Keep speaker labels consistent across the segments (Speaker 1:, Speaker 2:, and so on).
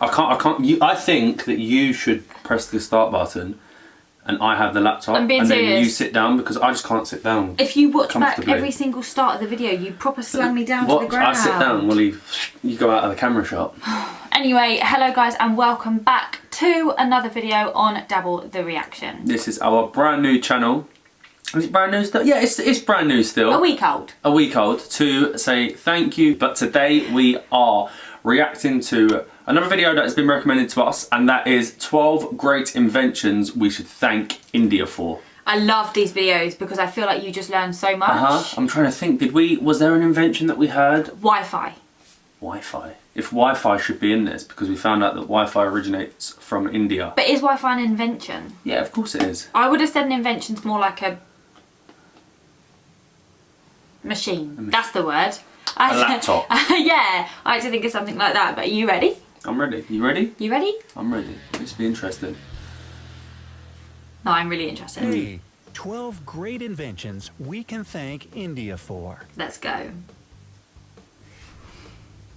Speaker 1: I can't. I think that you should press the start button, and I have the laptop,
Speaker 2: I'm being
Speaker 1: and
Speaker 2: serious.
Speaker 1: then you sit down because I just can't sit down.
Speaker 2: If you watch back
Speaker 1: comfortably.
Speaker 2: every single start of the video, you proper slam me down to
Speaker 1: What?
Speaker 2: the ground.
Speaker 1: I sit down while you go out of the camera shot.
Speaker 2: Anyway, hello guys and welcome back to another video on Dabble the Reaction.
Speaker 1: This is our brand new channel. Is it brand new still? Yeah, it's brand new still.
Speaker 2: A week old.
Speaker 1: A week old, to say thank you. But today we are reacting to another video that has been recommended to us, and that is 12 great inventions we should thank India for.
Speaker 2: I love these videos because I feel like you just learn so much.
Speaker 1: I'm trying to think, was there an invention that we heard?
Speaker 2: Wi-Fi.
Speaker 1: Wi-Fi. If Wi-Fi should be in this, because we found out that Wi-Fi originates from India.
Speaker 2: But is Wi-Fi an invention?
Speaker 1: Yeah, of course it is.
Speaker 2: I would have said an invention's more like a machine. That's the word.
Speaker 1: A laptop.
Speaker 2: Yeah, I like to think of something like that, but are you ready?
Speaker 1: I'm ready. You ready?
Speaker 2: You ready?
Speaker 1: I'm ready. This will be interesting.
Speaker 2: No, I'm really interested.
Speaker 3: Hey, 12 great inventions we can thank India for.
Speaker 2: Let's go.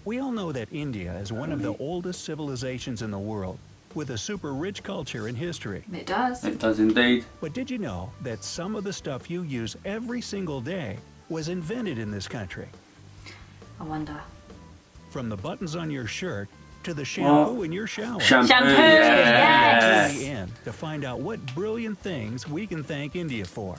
Speaker 3: We all know that India is one of the oldest civilizations in the world, with a super rich culture and history.
Speaker 2: It does.
Speaker 1: It does indeed.
Speaker 3: But did you know that some of the stuff you use every single day was invented in this country?
Speaker 2: I wonder.
Speaker 3: From the buttons on your shirt to the shampoo in your shower.
Speaker 1: Shampoo,
Speaker 2: yes.
Speaker 3: Tune in to find out what brilliant things we can thank India for.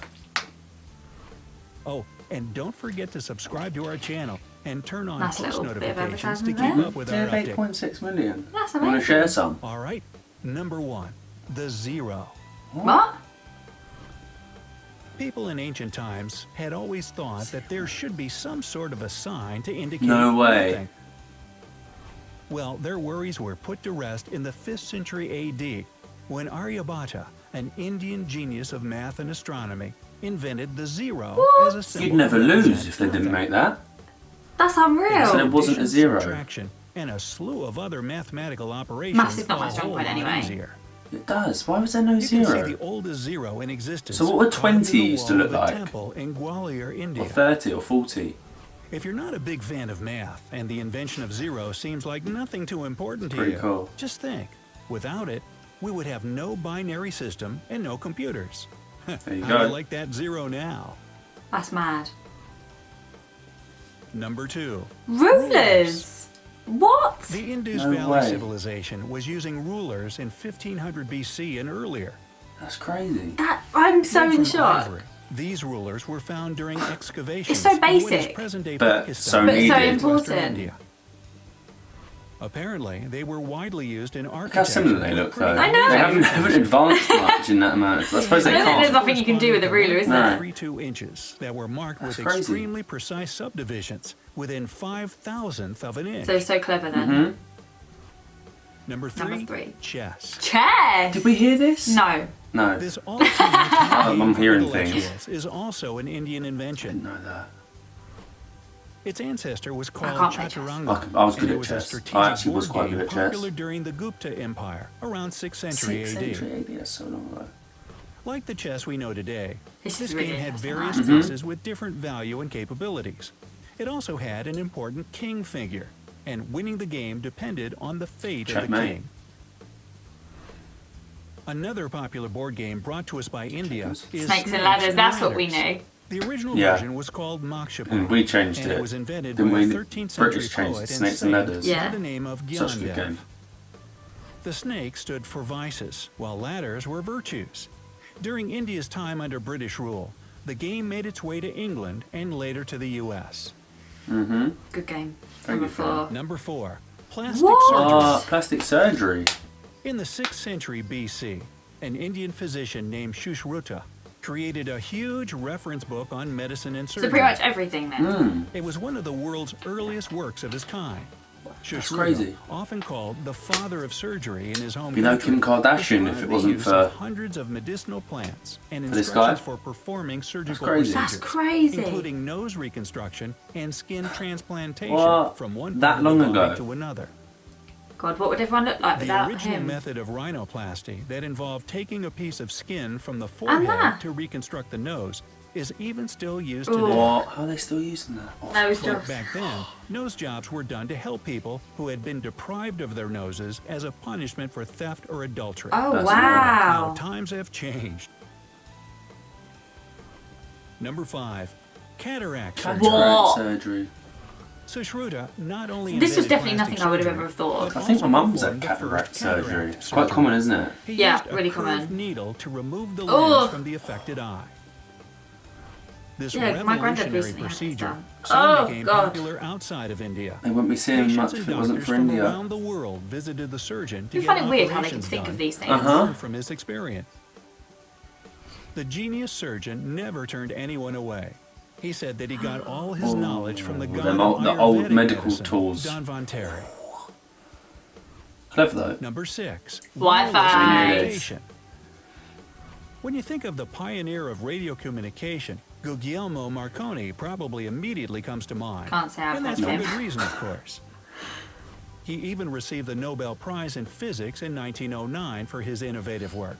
Speaker 3: Oh, and don't forget to subscribe to our channel and turn on
Speaker 2: Nice
Speaker 3: post
Speaker 2: little bit of
Speaker 3: notifications to keep
Speaker 2: advertisement
Speaker 3: up with
Speaker 1: Yeah,
Speaker 3: our updates.
Speaker 1: 8.6 million.
Speaker 2: That's
Speaker 1: Want to
Speaker 2: amazing.
Speaker 1: share some?
Speaker 3: All right, number 1, the zero.
Speaker 2: What?
Speaker 3: People in ancient times had always thought that there should be some sort of a sign to indicate
Speaker 1: No way.
Speaker 3: anything. Well, their worries were put to rest in the 5th century AD, when Aryabhata, an Indian genius of math and astronomy, invented the zero as a symbol.
Speaker 1: You'd never
Speaker 3: to
Speaker 1: lose
Speaker 3: represent
Speaker 1: if they didn't
Speaker 3: nothing.
Speaker 1: make that.
Speaker 2: That's unreal.
Speaker 1: So there wasn't a
Speaker 3: Addition,
Speaker 1: zero.
Speaker 3: subtraction, and a slew of other mathematical operations.
Speaker 2: Maths is not my
Speaker 3: a
Speaker 2: strong
Speaker 3: whole
Speaker 2: point
Speaker 3: lot
Speaker 2: anyway.
Speaker 3: easier.
Speaker 1: It does. Why was there no
Speaker 3: You can see
Speaker 1: zero?
Speaker 3: the oldest zero in existence.
Speaker 1: So what would
Speaker 3: carved into
Speaker 1: 20
Speaker 3: the
Speaker 1: used to
Speaker 3: wall
Speaker 1: look
Speaker 3: of a
Speaker 1: like?
Speaker 3: temple in Gwalior, India.
Speaker 1: Or 30 or 40?
Speaker 3: If you're not a big fan of math and the invention of zero seems like nothing too important to
Speaker 1: Pretty
Speaker 3: you,
Speaker 1: cool.
Speaker 3: just think, without it, we would have no binary system and no computers.
Speaker 1: There you
Speaker 3: How do
Speaker 1: go.
Speaker 3: you like that zero now?
Speaker 2: That's mad.
Speaker 3: Number 2.
Speaker 2: Rulers. What?
Speaker 3: The Indus
Speaker 1: No
Speaker 3: Valley
Speaker 1: way.
Speaker 3: civilization was using rulers in 1500 BC and earlier.
Speaker 1: That's crazy.
Speaker 2: That I'm so
Speaker 3: Made
Speaker 2: in
Speaker 3: from
Speaker 2: shock.
Speaker 3: ivory, these rulers were found during excavations
Speaker 2: so
Speaker 3: in what is
Speaker 2: basic.
Speaker 3: present-day
Speaker 1: But
Speaker 3: Pakistan
Speaker 1: so
Speaker 3: and
Speaker 1: But so
Speaker 3: western
Speaker 2: important.
Speaker 3: India. Apparently, they were widely used in
Speaker 1: Look how
Speaker 3: architecture.
Speaker 1: similar they look though.
Speaker 2: I know.
Speaker 1: They haven't advanced much in that amount. I suppose
Speaker 2: I
Speaker 1: they
Speaker 2: don't think there's
Speaker 1: can't.
Speaker 2: nothing you can do with a ruler, is there?
Speaker 3: 32 inches that were marked
Speaker 1: That's
Speaker 3: with
Speaker 1: crazy.
Speaker 3: extremely precise subdivisions within 5,000th of an inch.
Speaker 2: So clever then.
Speaker 1: Mm-hmm.
Speaker 3: Number 3,
Speaker 2: Number 3.
Speaker 3: chess.
Speaker 2: Chess.
Speaker 1: Did we hear this?
Speaker 2: No.
Speaker 1: No.
Speaker 3: This all-time
Speaker 1: I'm hearing
Speaker 3: game
Speaker 1: things.
Speaker 3: chess is also an Indian
Speaker 1: I
Speaker 3: invention.
Speaker 1: didn't know that.
Speaker 3: Its ancestor was called
Speaker 2: can't play chess.
Speaker 3: Chaturanga.
Speaker 1: I was good
Speaker 3: and it
Speaker 1: at
Speaker 3: was
Speaker 1: chess.
Speaker 3: A strategic
Speaker 1: I actually was
Speaker 3: board
Speaker 1: quite
Speaker 3: game
Speaker 1: good at chess.
Speaker 3: Popular during the Gupta Empire, around 6th century
Speaker 1: 6th
Speaker 3: AD.
Speaker 1: century AD, that's so long ago.
Speaker 3: Like the chess we know today,
Speaker 2: This
Speaker 3: this
Speaker 2: is really
Speaker 3: game had
Speaker 2: interesting,
Speaker 3: various
Speaker 2: that.
Speaker 3: pieces with different value and capabilities. It also had an important king figure, and winning the game depended on the fate of the
Speaker 1: Checkmate.
Speaker 3: king. Another popular board game brought to us by India is
Speaker 2: Snakes and ladders. That's what we
Speaker 3: Ladders.
Speaker 2: knew.
Speaker 3: The original
Speaker 1: Yeah.
Speaker 3: version was called Moksha.
Speaker 1: And we changed
Speaker 3: and
Speaker 1: it.
Speaker 3: it was invented
Speaker 1: Didn't
Speaker 3: by
Speaker 1: we?
Speaker 3: a 13th century
Speaker 1: British changed
Speaker 3: poet
Speaker 1: it,
Speaker 3: and
Speaker 1: Snakes and
Speaker 3: saint
Speaker 1: Ladders.
Speaker 2: Yeah.
Speaker 3: by the name of
Speaker 1: Such a good
Speaker 3: Gyandev.
Speaker 1: game.
Speaker 3: The snake stood for vices, while ladders were virtues. During India's time under British rule, the game made its way to England and later to the US.
Speaker 1: Mm-hmm.
Speaker 2: Good game.
Speaker 1: Thank
Speaker 2: Number
Speaker 1: you,
Speaker 2: 4.
Speaker 3: Number 4, plastic
Speaker 2: What?
Speaker 3: surgery.
Speaker 1: Plastic surgery.
Speaker 3: In the 6th century BC, an Indian physician named Sushruta created a huge reference book on medicine and
Speaker 2: So
Speaker 3: surgery.
Speaker 2: pretty much everything then.
Speaker 1: Mm.
Speaker 3: It was one of the world's earliest works of its kind.
Speaker 1: That's
Speaker 3: Sushruta,
Speaker 1: crazy.
Speaker 3: often called the father of surgery in his home
Speaker 1: You know
Speaker 3: country,
Speaker 1: Kim Kardashian if
Speaker 3: described
Speaker 1: it
Speaker 3: the
Speaker 1: wasn't
Speaker 3: use
Speaker 1: for
Speaker 3: of hundreds of medicinal plants and
Speaker 1: For this guy?
Speaker 3: instructions for performing surgical
Speaker 1: crazy.
Speaker 3: procedures,
Speaker 2: That's crazy.
Speaker 3: including nose reconstruction and skin transplantation
Speaker 1: What?
Speaker 3: from one
Speaker 1: That
Speaker 3: part
Speaker 1: long
Speaker 3: of the body
Speaker 1: ago?
Speaker 3: to another.
Speaker 2: God, what would everyone look like
Speaker 3: The
Speaker 2: without
Speaker 3: original
Speaker 2: him?
Speaker 3: method of rhinoplasty that involved taking a piece of skin from the
Speaker 2: And
Speaker 3: forehead
Speaker 2: that.
Speaker 3: to reconstruct the nose is even still used
Speaker 2: Ooh.
Speaker 3: today.
Speaker 1: What? How are they still using that? Oh,
Speaker 2: Nose
Speaker 3: But
Speaker 2: jobs.
Speaker 3: back then, nose jobs were done to help people who had been deprived of their noses as a punishment for theft or adultery.
Speaker 2: Oh,
Speaker 1: That's
Speaker 3: Now
Speaker 2: wow.
Speaker 3: times have changed. Number 5, cataract surgery.
Speaker 1: cataract
Speaker 2: What?
Speaker 1: surgery.
Speaker 3: Sushruta not only
Speaker 2: This was
Speaker 3: invented
Speaker 2: definitely
Speaker 3: plastic
Speaker 2: nothing I would have
Speaker 3: surgery,
Speaker 2: ever thought.
Speaker 3: but
Speaker 1: I think my
Speaker 3: also
Speaker 1: mum's had
Speaker 3: performed the
Speaker 1: cataract
Speaker 3: first
Speaker 1: surgery. It's quite
Speaker 3: surgery.
Speaker 1: common, isn't it?
Speaker 3: He
Speaker 2: Yeah,
Speaker 3: used a
Speaker 2: really
Speaker 3: curved
Speaker 2: common.
Speaker 3: needle to remove the
Speaker 2: Ugh.
Speaker 3: lens from the affected eye. This
Speaker 2: Yeah, my granddad
Speaker 3: revolutionary
Speaker 2: recently had this
Speaker 3: procedure
Speaker 2: done.
Speaker 3: soon
Speaker 2: Oh,
Speaker 3: became
Speaker 2: God.
Speaker 3: popular outside of India.
Speaker 1: They wouldn't be seeing
Speaker 3: Patients
Speaker 1: much
Speaker 3: and
Speaker 1: if it wasn't
Speaker 3: doctors
Speaker 1: for
Speaker 3: from
Speaker 1: India.
Speaker 3: around the world visited the surgeon to
Speaker 2: You
Speaker 3: get
Speaker 2: find it weird how they can
Speaker 3: operations
Speaker 2: think
Speaker 3: done
Speaker 2: of these things.
Speaker 3: and
Speaker 1: Uh-huh.
Speaker 3: learn from his experience. The genius surgeon never turned anyone away. He said that he got all his knowledge from the
Speaker 1: Ooh,
Speaker 3: god
Speaker 1: them
Speaker 3: of
Speaker 1: old- the old
Speaker 3: Ayurvedic
Speaker 1: medical
Speaker 3: medicine,
Speaker 1: tools.
Speaker 3: Dhanvantari.
Speaker 1: Clever though.
Speaker 3: Number 6,
Speaker 2: Wi-Fi.
Speaker 3: wireless communication. When you think of the pioneer of radio communication, Guglielmo Marconi probably immediately comes to mind.
Speaker 2: Can't say I've
Speaker 3: And that's
Speaker 2: heard
Speaker 3: for
Speaker 2: of him.
Speaker 3: good reason, of course. He even received the Nobel Prize in Physics in 1909 for his innovative work.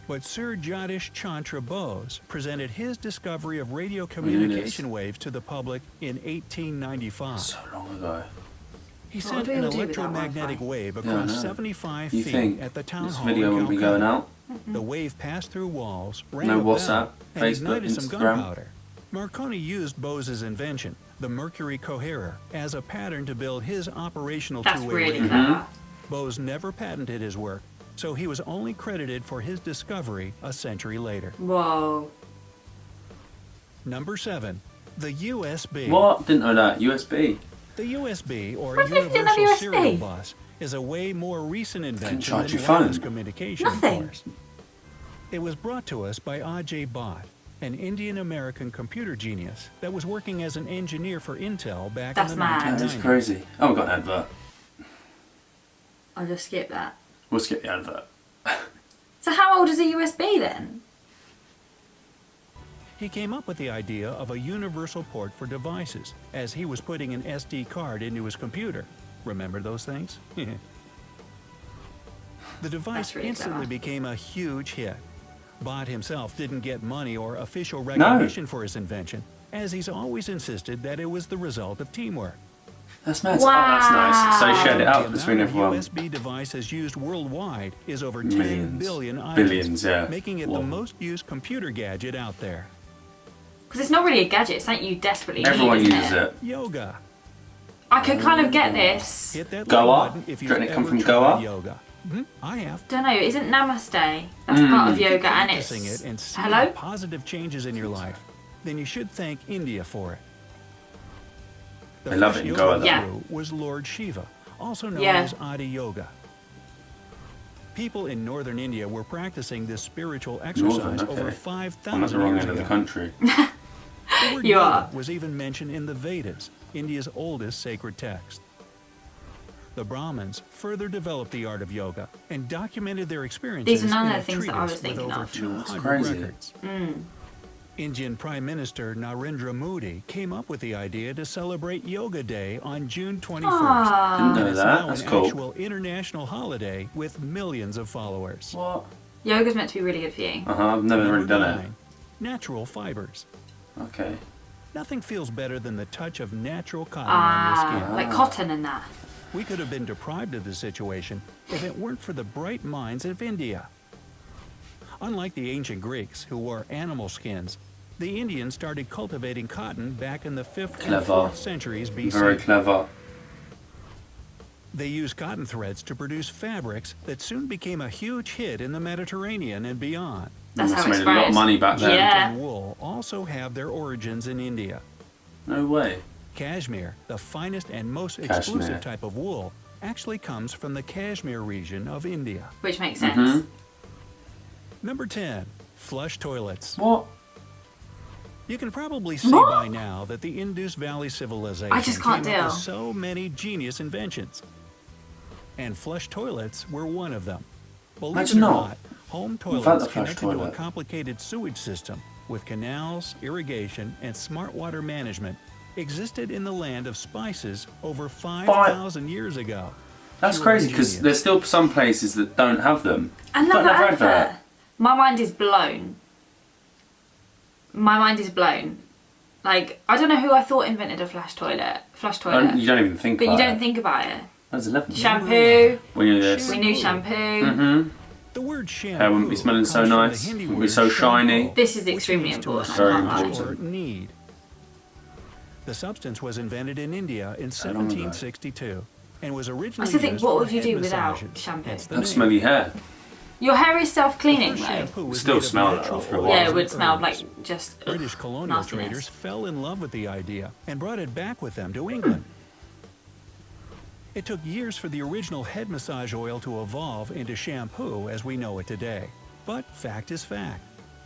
Speaker 3: But Sir Jagdish Chandra Bose presented his discovery of radio communication waves to the public in 1895.
Speaker 1: So long ago.
Speaker 3: He
Speaker 2: What
Speaker 3: sent
Speaker 2: do we
Speaker 3: an
Speaker 2: all do with that
Speaker 3: electromagnetic
Speaker 2: Wi-Fi?
Speaker 3: wave
Speaker 1: Yeah, I
Speaker 3: across
Speaker 1: know.
Speaker 3: 75
Speaker 1: You
Speaker 3: feet
Speaker 1: think
Speaker 3: at the town
Speaker 1: this
Speaker 3: hall
Speaker 1: video
Speaker 3: in
Speaker 1: wouldn't be
Speaker 3: Calcutta.
Speaker 1: going out?
Speaker 3: The wave passed through walls, rang
Speaker 1: No
Speaker 3: a bell,
Speaker 1: WhatsApp,
Speaker 3: and
Speaker 1: Facebook,
Speaker 3: ignited some
Speaker 1: Instagram.
Speaker 3: gunpowder. Marconi used Bose's invention, the Mercury Coherer, as a pattern to build his operational
Speaker 2: That's
Speaker 3: two-way
Speaker 2: really
Speaker 3: radio.
Speaker 2: clever.
Speaker 3: Bose never patented his work, so he was only credited for his discovery a century later.
Speaker 2: Whoa.
Speaker 3: Number 7, the USB.
Speaker 1: What? Didn't know that. USB.
Speaker 3: The USB, or
Speaker 2: What if you didn't have
Speaker 3: Universal
Speaker 2: USB?
Speaker 3: Serial Bus, is a way more recent invention
Speaker 1: charge
Speaker 3: than
Speaker 1: your phone.
Speaker 3: wireless communication, of
Speaker 2: Nothing.
Speaker 3: course. It was brought to us by Ajay Bhatt, an Indian-American computer genius that was working as an engineer for Intel back
Speaker 2: That's
Speaker 3: in the
Speaker 2: mad.
Speaker 3: 1990s.
Speaker 1: That is crazy. Oh, we got an advert.
Speaker 2: I'll just skip that.
Speaker 1: We'll skip the advert.
Speaker 2: So how old is a USB then?
Speaker 3: He came up with the idea of a universal port for devices as he was putting an SD card into his computer. Remember those things? The device
Speaker 2: That's really
Speaker 3: instantly
Speaker 2: clever.
Speaker 3: became a huge hit. Bhatt himself didn't get money or official recognition for his invention, as he's always insisted that it was the result of teamwork.
Speaker 1: That's mad. Oh, that's nice. So he shared it
Speaker 3: The
Speaker 1: out
Speaker 3: amount
Speaker 1: between
Speaker 3: of
Speaker 1: everyone.
Speaker 3: USB devices used worldwide is over 10
Speaker 1: Millions.
Speaker 3: billion items,
Speaker 1: Billions, yeah.
Speaker 3: making it
Speaker 1: Whoa.
Speaker 3: the most used computer gadget out there.
Speaker 2: Because it's not really a gadget, it's something you desperately
Speaker 1: Everyone
Speaker 2: need, isn't
Speaker 1: uses it.
Speaker 3: Yoga.
Speaker 2: I could kind of get this.
Speaker 3: Hit that
Speaker 1: Goa?
Speaker 3: like button if
Speaker 1: Do
Speaker 3: you've
Speaker 1: you reckon it come
Speaker 3: ever
Speaker 1: from
Speaker 3: tried
Speaker 1: Goa?
Speaker 3: yoga. I have.
Speaker 2: Don't know, isn't Namaste? That's part of yoga and it's...
Speaker 3: Practicing it and seeing
Speaker 2: Hello?
Speaker 3: positive changes in your life, then you should thank India for it. The
Speaker 1: They love
Speaker 3: first
Speaker 1: it in
Speaker 3: yoga
Speaker 1: Goa, though.
Speaker 2: Yeah.
Speaker 3: guru was Lord Shiva, also known
Speaker 2: Yeah.
Speaker 3: as Adi Yoga. People in northern India were practicing this spiritual exercise
Speaker 1: okay.
Speaker 3: over
Speaker 1: I'm at
Speaker 3: 5,000
Speaker 1: the wrong
Speaker 3: years
Speaker 1: end of
Speaker 3: ago.
Speaker 1: the country.
Speaker 3: The word
Speaker 2: You
Speaker 3: yoga
Speaker 2: are.
Speaker 3: was even mentioned in the Vedas, India's oldest sacred text. The Brahmins further developed the art of yoga and documented their experiences
Speaker 2: These are none of
Speaker 3: in
Speaker 2: the
Speaker 3: a
Speaker 2: things that I was
Speaker 3: treatise with
Speaker 2: thinking
Speaker 3: over
Speaker 2: of.
Speaker 3: 200
Speaker 1: crazy.
Speaker 3: records. Indian Prime Minister Narendra Modi came up with the idea to celebrate Yoga Day on June 21st.
Speaker 2: Ah,
Speaker 1: Didn't know
Speaker 3: It's
Speaker 1: that.
Speaker 3: now
Speaker 1: That's
Speaker 3: an
Speaker 1: cool.
Speaker 3: actual international holiday with millions of followers.
Speaker 1: What?
Speaker 2: yoga's meant to be really good for you.
Speaker 1: I've never really
Speaker 3: Number
Speaker 1: done
Speaker 3: 9, natural fibers.
Speaker 1: it. Okay.
Speaker 3: Nothing feels better than the touch of natural cotton on your
Speaker 2: Ah,
Speaker 3: skin.
Speaker 2: like cotton and that.
Speaker 3: We could have been deprived of this situation if it weren't for the bright minds of India. Unlike the ancient Greeks, who wore animal skins, the Indians started cultivating cotton back in the 5th and
Speaker 1: Clever.
Speaker 3: 4th centuries BC.
Speaker 1: Very clever.
Speaker 3: They used cotton threads to produce fabrics that soon became a huge hit in the Mediterranean and beyond.
Speaker 1: They
Speaker 2: That's
Speaker 1: must
Speaker 2: how
Speaker 1: have
Speaker 2: it
Speaker 1: made a lot of
Speaker 2: spread.
Speaker 1: money back then.
Speaker 2: Yeah.
Speaker 3: And wool also have their origins in India.
Speaker 1: No way.
Speaker 3: Cashmere, the finest and most
Speaker 1: Cashmere.
Speaker 3: exclusive type of wool, actually comes from the Kashmir region of India.
Speaker 2: Which makes sense.
Speaker 1: Mm-hmm.
Speaker 3: Number 10, flush toilets.
Speaker 1: What?
Speaker 3: You can probably see
Speaker 2: What?
Speaker 3: by now that the Indus Valley civilization
Speaker 2: I just can't
Speaker 3: came up with
Speaker 2: deal.
Speaker 3: so many genius inventions. And flush toilets were one of them. Believe
Speaker 1: Imagine
Speaker 3: it or
Speaker 1: not.
Speaker 3: not, home
Speaker 1: We've had
Speaker 3: toilets
Speaker 1: the flush
Speaker 3: connected to a
Speaker 1: toilet.
Speaker 3: complicated sewage system with canals, irrigation, and smart water management existed in the land of spices over 5,000 years ago.
Speaker 1: That's
Speaker 3: Pure
Speaker 1: crazy because
Speaker 3: genius.
Speaker 1: there's still some places that don't have them.
Speaker 2: Another
Speaker 1: Don't have
Speaker 2: advert. My mind is blown. my mind is blown. Like, I don't know who I thought invented a flush toilet.
Speaker 1: You don't even think
Speaker 2: But
Speaker 1: about
Speaker 2: you
Speaker 1: it.
Speaker 2: don't think about it.
Speaker 1: That's 11.
Speaker 2: Shampoo.
Speaker 1: We knew this.
Speaker 2: We knew shampoo.
Speaker 3: The word shampoo
Speaker 1: Hair wouldn't be smelling so
Speaker 3: comes from the
Speaker 1: nice,
Speaker 3: Hindi
Speaker 1: wouldn't be
Speaker 3: word
Speaker 1: so shiny.
Speaker 3: shampoo,
Speaker 2: This is
Speaker 3: which
Speaker 2: extremely
Speaker 3: means to
Speaker 2: important,
Speaker 1: Very
Speaker 2: I can't lie.
Speaker 1: important.
Speaker 3: or need. The substance was invented in India in
Speaker 1: So long ago.
Speaker 3: 1762 and was originally
Speaker 2: I still think,
Speaker 3: used
Speaker 2: what
Speaker 3: for
Speaker 2: would you
Speaker 3: head
Speaker 2: do without
Speaker 3: massages.
Speaker 2: shampoo?
Speaker 3: Hence the
Speaker 1: Have
Speaker 3: name.
Speaker 1: smelly hair.
Speaker 2: Your hair is self-cleaning
Speaker 3: The first
Speaker 2: though.
Speaker 3: shampoo was
Speaker 1: Still
Speaker 3: made of
Speaker 1: smell that
Speaker 3: natural
Speaker 1: after a while.
Speaker 2: Yeah,
Speaker 3: oils
Speaker 2: it would
Speaker 3: and
Speaker 2: smell
Speaker 3: herbs.
Speaker 2: like just
Speaker 3: British colonial
Speaker 2: nastiness.
Speaker 3: traders fell in love with the idea and brought it back with them to England. It took years for the original head massage oil to evolve into shampoo as we know it today. But fact is fact.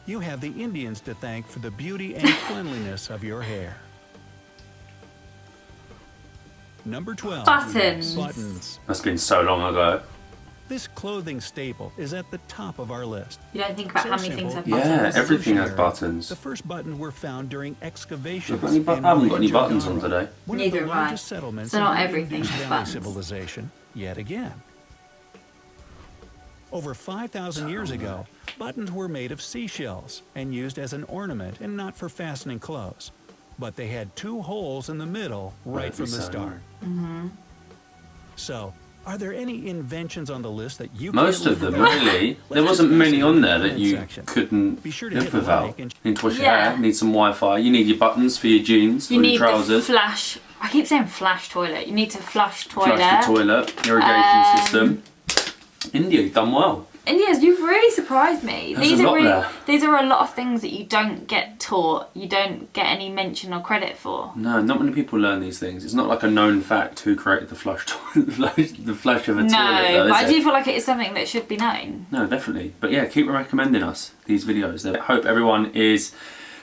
Speaker 3: You have the Indians to thank for the beauty and cleanliness of your hair. Number 12.
Speaker 2: Buttons.
Speaker 3: Buttons.
Speaker 1: That's been so long ago.
Speaker 3: This clothing staple is at the top of our list.
Speaker 2: You don't think about
Speaker 3: So
Speaker 2: how many things
Speaker 3: simple.
Speaker 2: have
Speaker 1: Yeah,
Speaker 2: buttons.
Speaker 1: everything has
Speaker 3: The
Speaker 1: buttons.
Speaker 3: first buttons were found during excavations.
Speaker 1: I haven't got any
Speaker 3: in
Speaker 1: buttons on
Speaker 3: Mohenjo-daro,
Speaker 1: today.
Speaker 3: one
Speaker 2: Neither
Speaker 3: of the
Speaker 2: have I.
Speaker 3: largest settlements
Speaker 2: So not
Speaker 3: in the
Speaker 2: everything
Speaker 3: Indus
Speaker 2: has
Speaker 3: Valley
Speaker 2: buttons.
Speaker 3: civilization yet again. Over 5,000 years ago, buttons were made of seashells and used as an ornament and not for fastening clothes. But they had 2 holes in the middle right
Speaker 1: That'd
Speaker 3: from
Speaker 1: be
Speaker 3: the
Speaker 1: so
Speaker 3: start. So, are there any inventions on the list that you
Speaker 1: Most
Speaker 3: can't
Speaker 1: of them,
Speaker 3: live without?
Speaker 1: really. There
Speaker 3: Let's
Speaker 1: wasn't
Speaker 3: discuss
Speaker 1: many
Speaker 3: it
Speaker 1: on
Speaker 3: in
Speaker 1: there
Speaker 3: the
Speaker 1: that you
Speaker 3: comment section.
Speaker 1: couldn't
Speaker 3: Be sure to
Speaker 1: live
Speaker 3: hit
Speaker 1: without.
Speaker 3: like and
Speaker 1: Need to wash your
Speaker 2: Yeah.
Speaker 1: hair, need some Wi-Fi, you need your buttons for your jeans
Speaker 2: You
Speaker 1: or
Speaker 2: need
Speaker 1: your
Speaker 2: the
Speaker 1: trousers.
Speaker 2: flash. I keep saying flash toilet. You need to flush toilet.
Speaker 1: Flush the toilet, irrigation system. India, you've done well.
Speaker 2: And yes, you've really surprised me.
Speaker 1: There's a lot there.
Speaker 2: These are a lot of things that you don't get taught. You don't get any mention or credit for.
Speaker 1: No, not many people learn these things. It's not like a known fact who created the flush toilet, the flush of a toilet.
Speaker 2: No,
Speaker 1: Though,
Speaker 2: but I
Speaker 1: is
Speaker 2: do
Speaker 1: it?
Speaker 2: feel like it is something that should be known.
Speaker 1: No, definitely. But yeah, keep recommending us these videos. I hope everyone is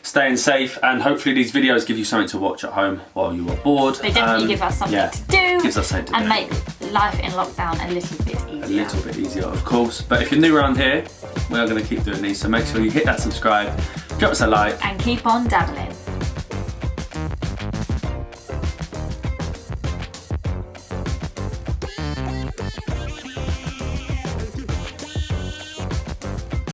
Speaker 1: staying safe, and hopefully these videos give you something to watch at home while you are bored.
Speaker 2: They definitely give us something
Speaker 1: yeah,
Speaker 2: to do
Speaker 1: gives us something to
Speaker 2: and
Speaker 1: do.
Speaker 2: make life in lockdown a little bit easier.
Speaker 1: A little bit easier, of course. But if you're new around here, we are going to keep doing these, so make sure you hit that subscribe, drop us a like.
Speaker 2: And keep on dabbling.